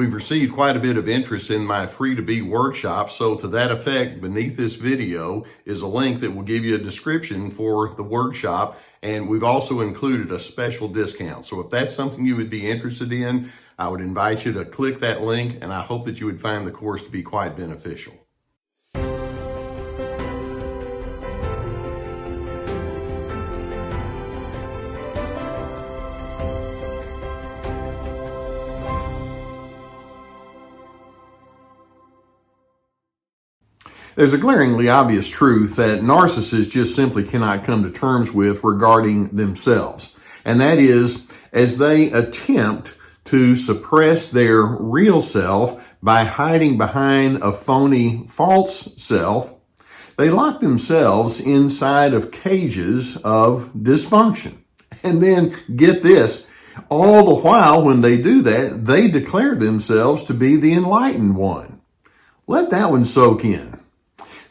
We've received quite a bit of interest in my free to be workshop, so to that effect, beneath this video is a link that will give you a description for the workshop, and we've also included a special discount. So if that's something you would be interested in, I would invite you to click that link, and I hope that you would find the course to be quite beneficial. There's a glaringly obvious truth that narcissists just simply cannot come to terms with regarding themselves. And that is, as they attempt to suppress their real self by hiding behind a phony false self, they lock themselves inside of cages of dysfunction. And then, get this, all the while when they do that, they declare themselves to be the enlightened one. Let that one soak in.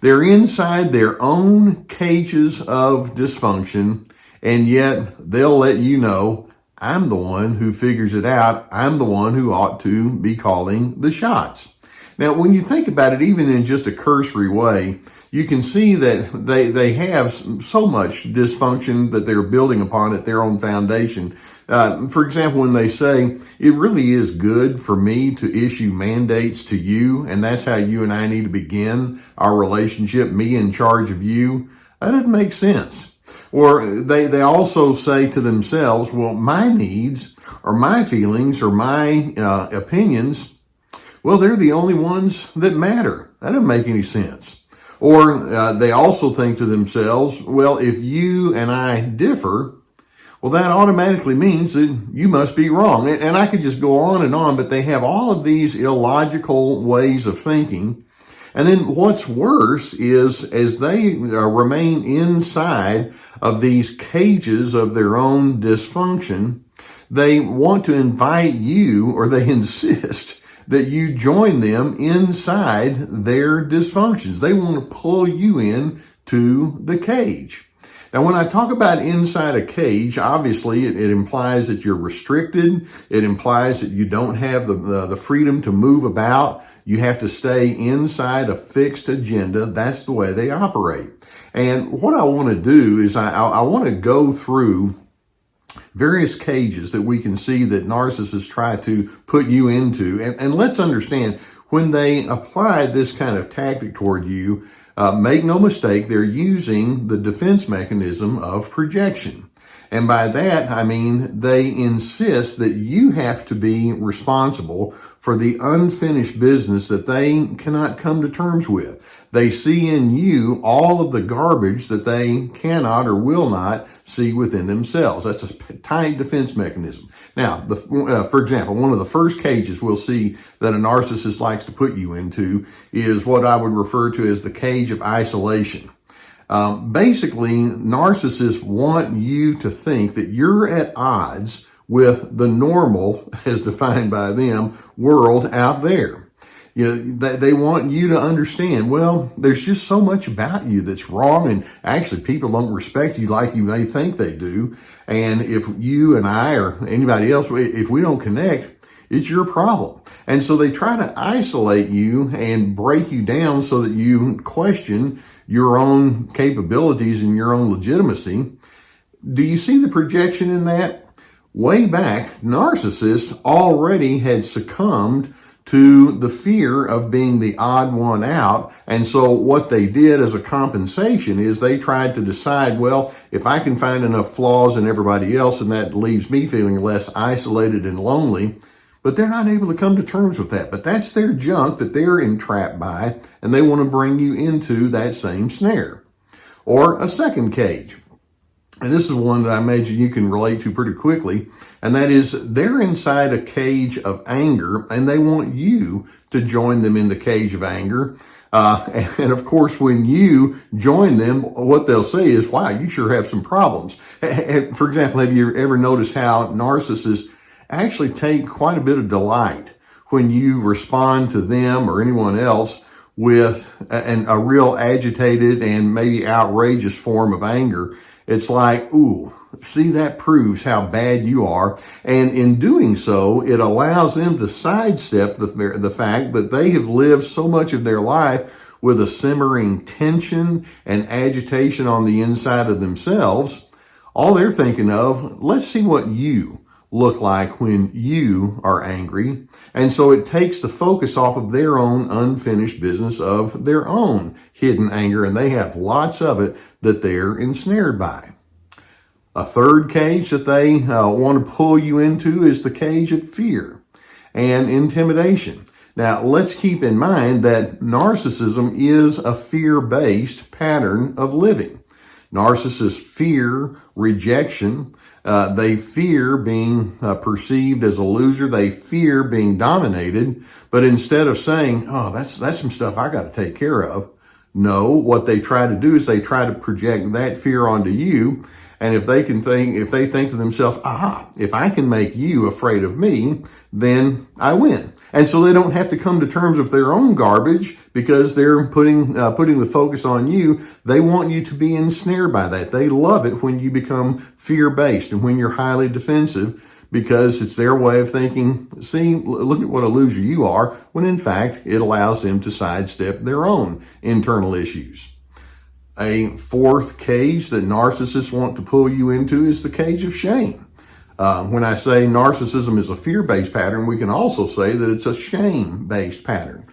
They're inside their own cages of dysfunction, and yet they'll let you know, I'm the one who figures it out. I'm the one who ought to be calling the shots. Now, when you think about it, even in just a cursory way, you can see that they have so much dysfunction that they're building upon at their own foundation. For example, when they say, it really is good for me to issue mandates to you, and that's how you and I need to begin our relationship, me in charge of you, that doesn't make sense. Or they also say to themselves, well, my needs or my feelings or my opinions, well, they're the only ones that matter. That doesn't make any sense. Or they also think to themselves, well, if you and I differ, well, that automatically means that you must be wrong. And I could just go on, but they have all of these illogical ways of thinking. And then what's worse is as they remain inside of these cages of their own dysfunction, they want to invite you, or they insist that you join them inside their dysfunctions. They want to pull you in to the cage. Now, when I talk about inside a cage, obviously it implies that you're restricted. It implies that you don't have the freedom to move about. You have to stay inside a fixed agenda. That's the way they operate. And what I want to do is I want to go through various cages that we can see that narcissists try to put you into. And let's understand, when they apply this kind of tactic toward you, make no mistake, they're using the defense mechanism of projection. And by that, I mean they insist that you have to be responsible for the unfinished business that they cannot come to terms with. They see in you all of the garbage that they cannot or will not see within themselves. That's a tight defense mechanism. Now, for example, one of the first cages we'll see that a narcissist likes to put you into is what I would refer to as the cage of isolation. Basically, narcissists want you to think that you're at odds with the normal, as defined by them, world out there. They want you to understand, well, there's just so much about you that's wrong, and actually people don't respect you like you may think they do. And if you and I or anybody else, if we don't connect, it's your problem. And so they try to isolate you and break you down so that you question your own capabilities and your own legitimacy. Do you see the projection in that? Way back, narcissists already had succumbed to the fear of being the odd one out. And so what they did as a compensation is they tried to decide, well, if I can find enough flaws in everybody else, and that leaves me feeling less isolated and lonely. But they're not able to come to terms with that. But that's their junk that they're entrapped by, and they want to bring you into that same snare. Or a second cage. And this is one that I imagine you can relate to pretty quickly. And that is, they're inside a cage of anger, and they want you to join them in the cage of anger. And of course, when you join them, what they'll say is, wow, you sure have some problems. For example, have you ever noticed how narcissists actually take quite a bit of delight when you respond to them or anyone else with a real agitated and maybe outrageous form of anger? It's like, ooh, see, that proves how bad you are. And in doing so, it allows them to sidestep the fact that they have lived so much of their life with a simmering tension and agitation on the inside of themselves. All they're thinking of, let's see what you look like when you are angry. And so it takes the focus off of their own unfinished business of their own hidden anger, and they have lots of it that they're ensnared by. A third cage that they want to pull you into is the cage of fear and intimidation. Now, let's keep in mind that narcissism is a fear-based pattern of living. Narcissists fear rejection. They fear being perceived as a loser. They fear being dominated. But instead of saying, oh, that's some stuff I got to take care of, no, what they try to do is they try to project that fear onto you. And if they think to themselves, aha, if I can make you afraid of me, then I win. And so they don't have to come to terms with their own garbage because they're putting the focus on you. They want you to be ensnared by that. They love it when you become fear-based and when you're highly defensive, because it's their way of thinking, see, look at what a loser you are, when in fact it allows them to sidestep their own internal issues. A fourth cage that narcissists want to pull you into is the cage of shame. When I say narcissism is a fear-based pattern, we can also say that it's a shame-based pattern.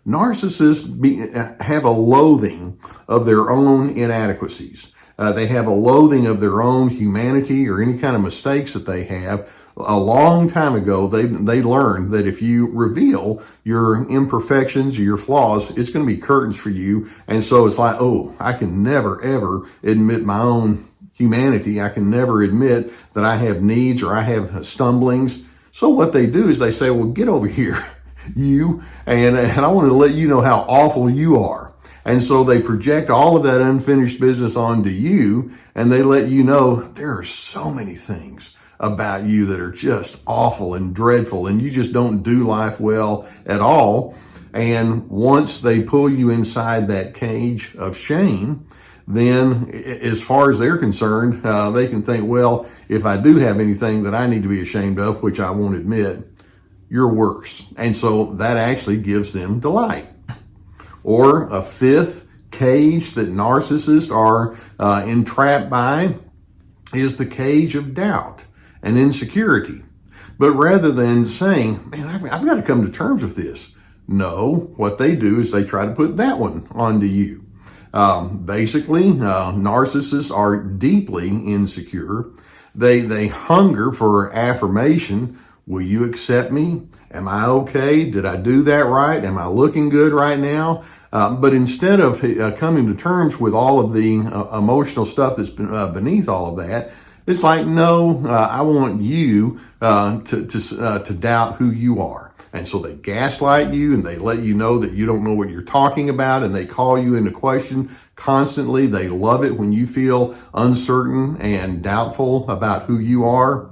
Narcissists have a loathing of their own inadequacies. They have a loathing of their own humanity or any kind of mistakes that they have. A long time ago, they learned that if you reveal your imperfections or your flaws, it's going to be curtains for you. And so it's like, oh, I can never, ever admit my own humanity. I can never admit that I have needs or I have stumblings. So what they do is they say, well, get over here, you, and I want to let you know how awful you are. And so they project all of that unfinished business onto you, and they let you know there are so many things about you that are just awful and dreadful, and you just don't do life well at all. And once they pull you inside that cage of shame, then as far as they're concerned, they can think, well, if I do have anything that I need to be ashamed of, which I won't admit, you're worse. And so that actually gives them delight. Or a fifth cage that narcissists are entrapped by is the cage of doubt and insecurity. But rather than saying, man, I've got to come to terms with this, no, what they do is they try to put that one onto you. Basically, narcissists are deeply insecure. They hunger for affirmation. Will you accept me? Am I okay? Did I do that right? Am I looking good right now? But instead of coming to terms with all of the emotional stuff that's beneath all of that, it's like, no, I want you to doubt who you are. And so they gaslight you and they let you know that you don't know what you're talking about, and they call you into question constantly. They love it when you feel uncertain and doubtful about who you are.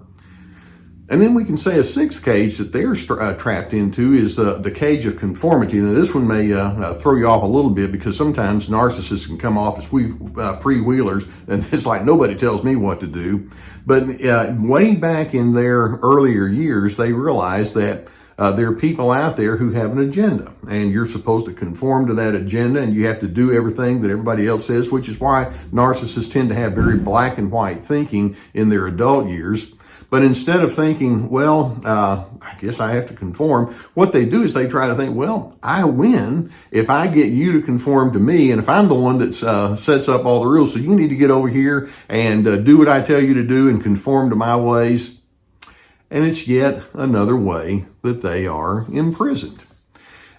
And then we can say a sixth cage that they're trapped into is the cage of conformity. Now, this one may throw you off a little bit because sometimes narcissists can come off as freewheelers, and it's like nobody tells me what to do. But way back in their earlier years, they realized that there are people out there who have an agenda, and you're supposed to conform to that agenda, and you have to do everything that everybody else says, which is why narcissists tend to have very black and white thinking in their adult years. But instead of thinking, well, I guess I have to conform, what they do is they try to think, well, I win if I get you to conform to me, and if I'm the one that sets up all the rules, so you need to get over here and do what I tell you to do and conform to my ways. And it's yet another way that they are imprisoned.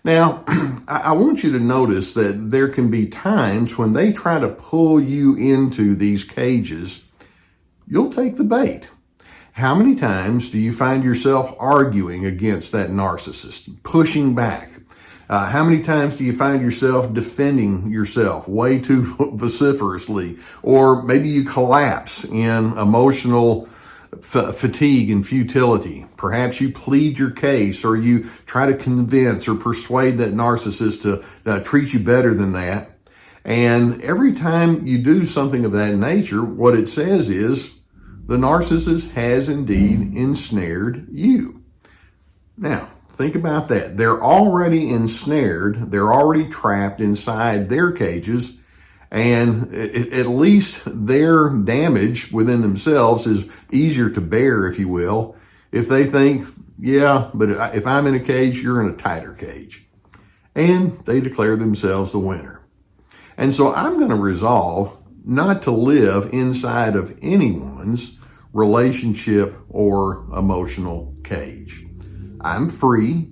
Now, I want you to notice that there can be times when they try to pull you into these cages, you'll take the bait. How many times do you find yourself arguing against that narcissist, pushing back? How many times do you find yourself defending yourself way too vociferously? Or maybe you collapse in emotional fatigue and futility. Perhaps you plead your case, or you try to convince or persuade that narcissist to treat you better than that. And every time you do something of that nature, what it says is the narcissist has indeed ensnared you. Now, think about that. They're already ensnared. They're already trapped inside their cages. And at least their damage within themselves is easier to bear, if you will, if they think, yeah, but if I'm in a cage, you're in a tighter cage. And they declare themselves the winner. And so I'm going to resolve not to live inside of anyone's relationship or emotional cage. I'm free,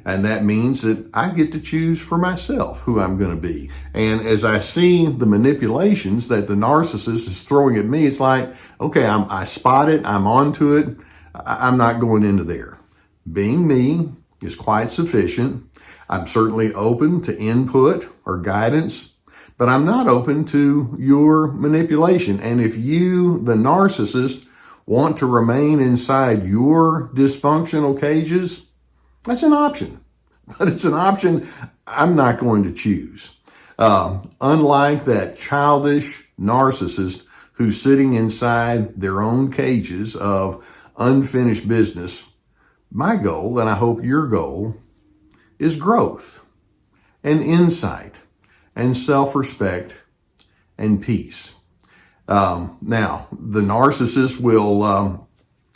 and that means that I get to choose for myself who I'm going to be. And as I see the manipulations that the narcissist is throwing at me, it's like, okay, I spot it, I'm onto it, I'm not going into there. Being me is quite sufficient. I'm certainly open to input or guidance, but I'm not open to your manipulation. And if you, the narcissist, want to remain inside your dysfunctional cages, that's an option. But it's an option I'm not going to choose. Unlike that childish narcissist who's sitting inside their own cages of unfinished business, my goal, and I hope your goal, is growth and insight and self-respect and peace. Now, the narcissist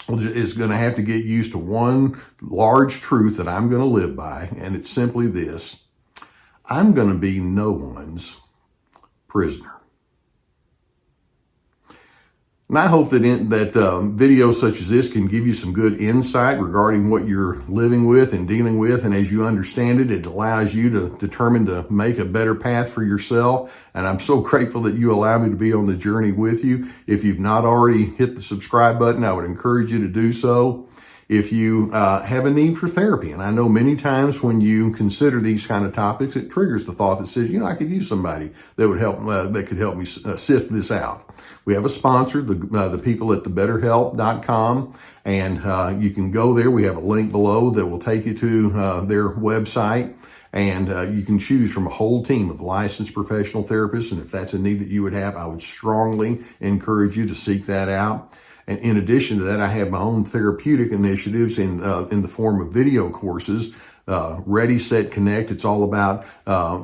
is going to have to get used to one large truth that I'm going to live by, and it's simply this: I'm going to be no one's prisoner. And I hope that videos such as this can give you some good insight regarding what you're living with and dealing with. And as you understand it, it allows you to determine to make a better path for yourself. And I'm so grateful that you allow me to be on the journey with you. If you've not already hit the subscribe button, I would encourage you to do so. If you have a need for therapy, and I know many times when you consider these kind of topics, it triggers the thought that says, I could use somebody that would help, that could help me sift this out. We have a sponsor, the people at the BetterHelp.com, and you can go there. We have a link below that will take you to their website, and you can choose from a whole team of licensed professional therapists. And if that's a need that you would have, I would strongly encourage you to seek that out. And in addition to that, I have my own therapeutic initiatives in the form of video courses. Ready, Set, Connect. It's all about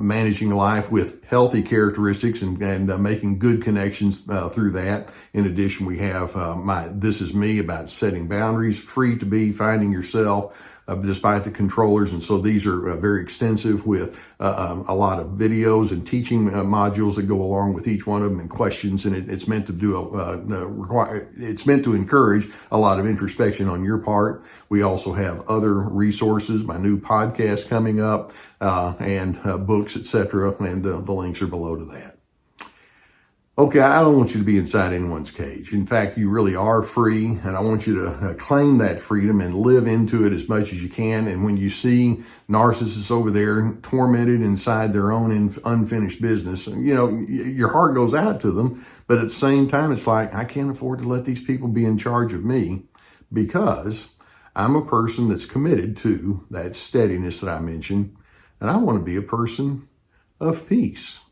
managing life with healthy characteristics and making good connections through that. In addition, we have my This Is Me, about setting boundaries, free to be, finding yourself despite the controllers. And so these are very extensive with a lot of videos and teaching modules that go along with each one of them, and questions. And it's meant to it's meant to encourage a lot of introspection on your part. We also have other resources, my new podcast coming up, and books, etc. And the links are below to that. Okay, I don't want you to be inside anyone's cage. In fact, you really are free, and I want you to claim that freedom and live into it as much as you can. And when you see narcissists over there tormented inside their own unfinished business, your heart goes out to them. But at the same time, it's like, I can't afford to let these people be in charge of me, because I'm a person that's committed to that steadiness that I mentioned, and I want to be a person of peace.